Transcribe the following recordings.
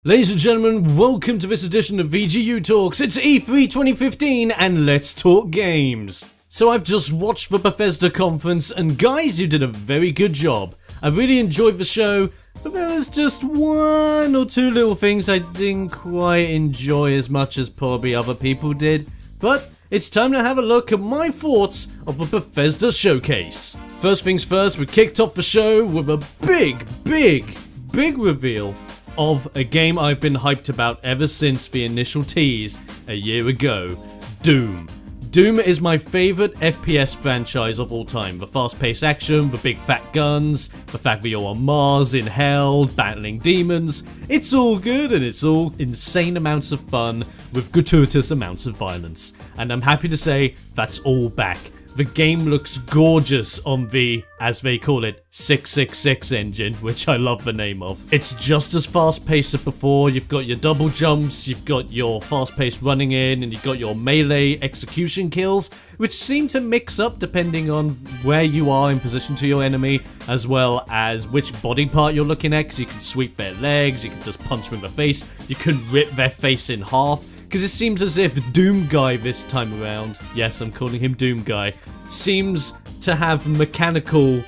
Ladies and gentlemen, welcome to this edition of VGU Talks. It's E3 2015 and let's talk games. So I've just watched the Bethesda conference and guys, you did a very good job. I really enjoyed the show, but there was just one or two little things I didn't quite enjoy as much as probably other people did. But it's time to have a look at my thoughts of the Bethesda Showcase. First things first, we kicked off the show with a big reveal of a game I've been hyped about ever since the initial tease a year ago, Doom. Doom is my favourite FPS franchise of all time. The fast-paced action, the big fat guns, the fact that you're on Mars, in hell, battling demons. It's all good and it's all insane amounts of fun with gratuitous amounts of violence. And I'm happy to say that's all back. The game looks gorgeous on the, as they call it, 666 engine, which I love the name of. It's just as fast-paced as before. You've got your double jumps, you've got your fast-paced running in, and you've got your melee execution kills, which seem to mix up depending on where you are in position to your enemy, as well as which body part you're looking at, because you can sweep their legs, you can just punch them in the face, you can rip their face in half. Because it seems as if Doom Guy this time around, yes, I'm calling him Doom Guy, seems to have mechanical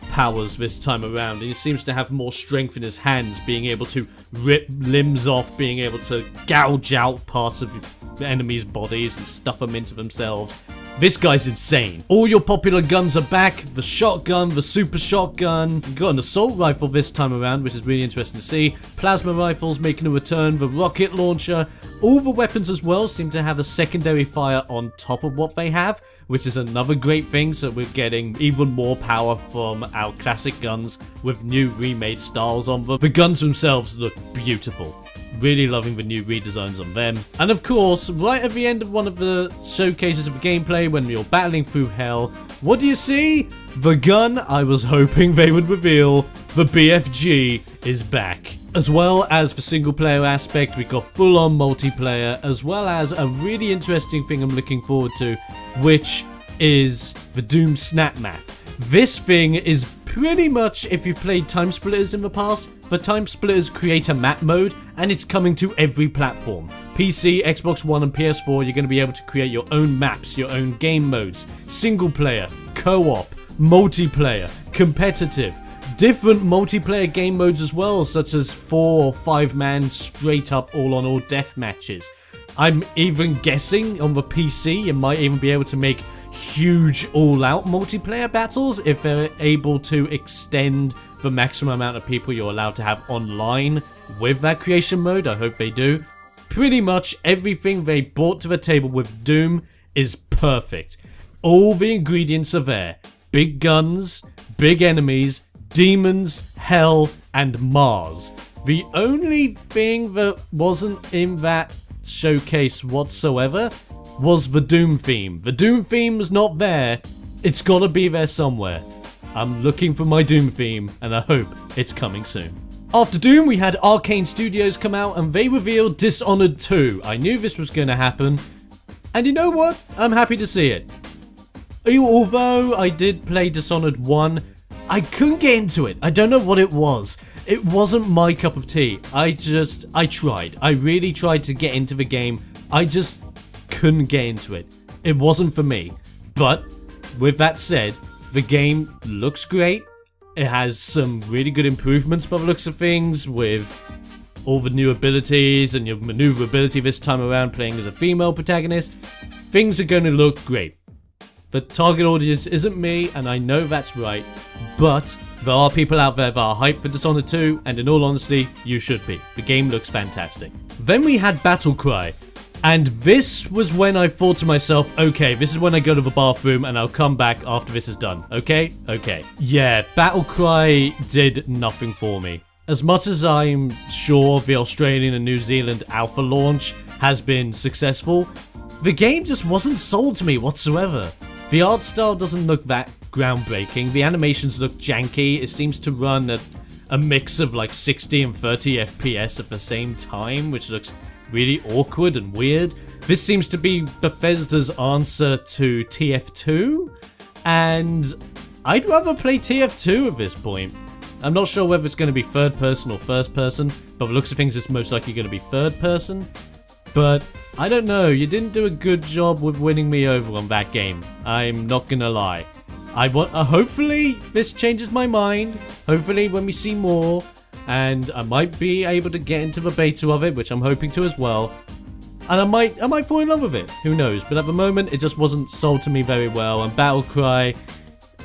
powers this time around. And he seems to have more strength in his hands, being able to rip limbs off, being able to gouge out parts of the enemies' bodies and stuff them into themselves. This guy's insane. All your popular guns are back. The shotgun, the super shotgun. You got an assault rifle this time around, which is really interesting to see. Plasma rifles making a return. The rocket launcher. All the weapons as well seem to have a secondary fire on top of what they have, which is another great thing. So we're getting even more power from our classic guns with new remade styles on them. The guns themselves look beautiful. Really loving the new redesigns on them. And of course, right at the end of one of the showcases of the gameplay, when you're battling through hell, what do you see? The gun I was hoping they would reveal, the BFG, is back. As well as the single player aspect, we got full on multiplayer, as well as a really interesting thing I'm looking forward to, which is the Doom Snap Map. This thing is pretty much, if you've played Time Splitters in the past, the Time Splitters create a map mode, and it's coming to every platform. PC, Xbox One, and PS4, you're going to be able to create your own maps, your own game modes, single player, co-op, multiplayer, competitive, different multiplayer game modes as well, such as 4 or 5 man straight up all-on-all death matches. I'm even guessing on the PC, you might even be able to make huge all-out multiplayer battles if they're able to extend the maximum amount of people you're allowed to have online with that creation mode. I hope they do. Pretty much everything they brought to the table with Doom is perfect. All the ingredients are there. Big guns, big enemies, demons, hell, and Mars. The only thing that wasn't in that showcase whatsoever was the Doom theme. The Doom theme's not there. It's gotta be there somewhere. I'm looking for my Doom theme, and I hope it's coming soon. After Doom, we had Arcane Studios come out, and they revealed Dishonored 2. I knew this was gonna happen, and you know what? I'm happy to see it. Although I did play Dishonored 1, I couldn't get into it. I don't know what it was. It wasn't my cup of tea. I tried. I really tried to get into the game. I just couldn't get into it. It wasn't for me. But with that said, the game looks great. It has some really good improvements by the looks of things, with all the new abilities and your maneuverability this time around playing as a female protagonist. Things are going to look great. The target audience isn't me, and I know that's right, but there are people out there that are hyped for Dishonored 2, and in all honesty, you should be. The game looks fantastic. Then we had Battlecry. And this was when I thought to myself, okay, this is when I go to the bathroom and I'll come back after this is done, okay? Okay. Yeah, Battlecry did nothing for me. As much as I'm sure the Australian and New Zealand alpha launch has been successful, the game just wasn't sold to me whatsoever. The art style doesn't look that groundbreaking, the animations look janky, it seems to run at a mix of like 60 and 30 FPS at the same time, which looks really awkward and weird. This seems to be Bethesda's answer to TF2, and I'd rather play TF2 at this point. I'm not sure whether it's going to be third person or first person, but the looks of things it's most likely going to be third person. But I don't know, you didn't do a good job with winning me over on that game. I'm not gonna lie. Hopefully this changes my mind. Hopefully when we see more, and I might be able to get into the beta of it, which I'm hoping to as well. And I might fall in love with it. Who knows? But at the moment, it just wasn't sold to me very well. And Battle Cry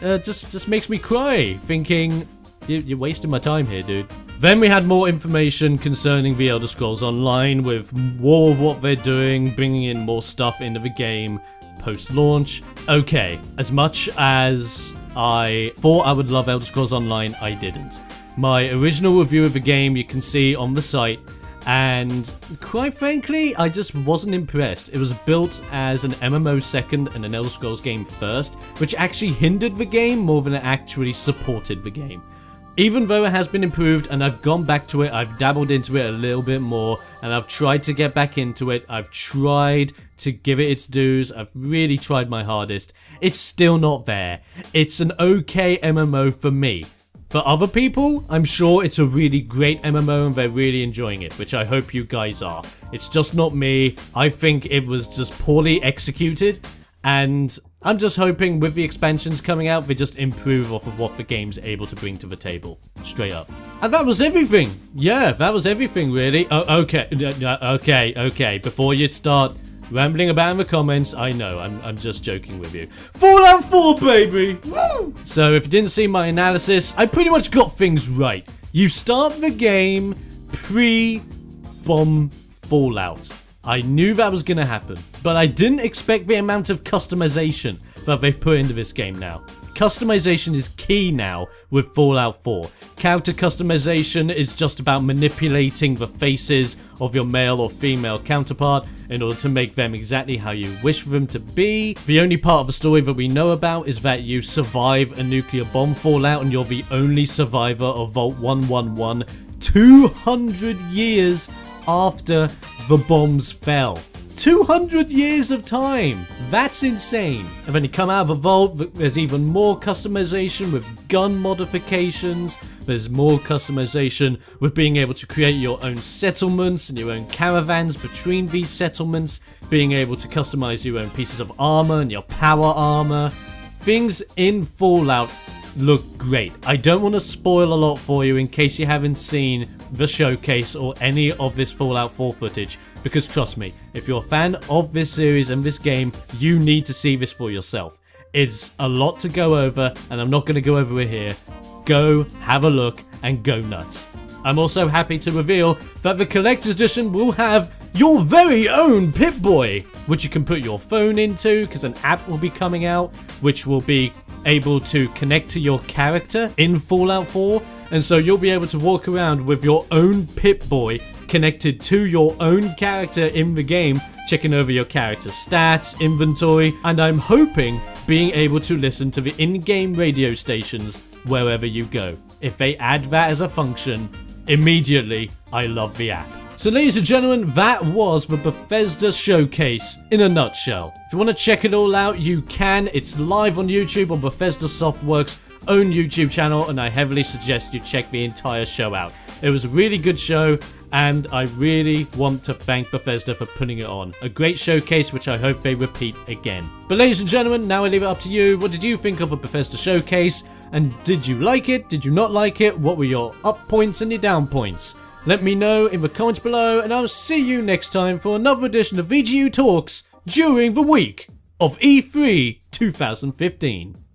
just makes me cry, thinking you're wasting my time here, dude. Then we had more information concerning the Elder Scrolls Online, with more of what they're doing, bringing in more stuff into the game post-launch. Okay, as much as I thought I would love Elder Scrolls Online, I didn't. My original review of the game you can see on the site, and quite frankly, I just wasn't impressed. It was built as an MMO second and an Elder Scrolls game first, which actually hindered the game more than it actually supported the game. Even though it has been improved and I've gone back to it, I've dabbled into it a little bit more, and I've tried to get back into it, I've tried to give it its dues, I've really tried my hardest, it's still not there. It's an okay MMO for me. For other people, I'm sure it's a really great MMO and they're really enjoying it, which I hope you guys are. It's just not me. I think it was just poorly executed, and I'm just hoping with the expansions coming out, they just improve off of what the game's able to bring to the table. Straight up. And that was everything. Yeah, that was everything, really. Oh, okay. Before you start rambling about in the comments, I know, I'm just joking with you. Fallout 4, baby! Woo! So, if you didn't see my analysis, I pretty much got things right. You start the game pre-bomb Fallout. I knew that was gonna happen, but I didn't expect the amount of customization that they've put into this game now. Customization is key now with Fallout 4. Character customization is just about manipulating the faces of your male or female counterpart in order to make them exactly how you wish for them to be. The only part of the story that we know about is that you survive a nuclear bomb fallout and you're the only survivor of Vault 111 200 years after the bombs fell. 200 years of time! That's insane! And when you come out of a vault, there's even more customization with gun modifications, there's more customization with being able to create your own settlements and your own caravans between these settlements, being able to customize your own pieces of armor and your power armor. Things in Fallout look great. I don't want to spoil a lot for you in case you haven't seen the showcase or any of this Fallout 4 footage, because trust me, if you're a fan of this series and this game, you need to see this for yourself. It's a lot to go over, and I'm not going to go over it here. Go, have a look, and go nuts. I'm also happy to reveal that the Collector's Edition will have your very own Pip-Boy, which you can put your phone into, because an app will be coming out, which will be able to connect to your character in Fallout 4, and so you'll be able to walk around with your own Pip-Boy connected to your own character in the game, checking over your character's stats, inventory, and I'm hoping being able to listen to the in-game radio stations wherever you go. If they add that as a function, immediately I love the app. So ladies and gentlemen, that was the Bethesda Showcase in a nutshell. If you want to check it all out, you can. It's live on YouTube on Bethesda Softworks' own YouTube channel, and I heavily suggest you check the entire show out. It was a really good show, and I really want to thank Bethesda for putting it on. A great showcase, which I hope they repeat again. But ladies and gentlemen, now I leave it up to you. What did you think of a Bethesda Showcase? And did you like it? Did you not like it? What were your up points and your down points? Let me know in the comments below, and I'll see you next time for another edition of VGU Talks during the week of E3 2015.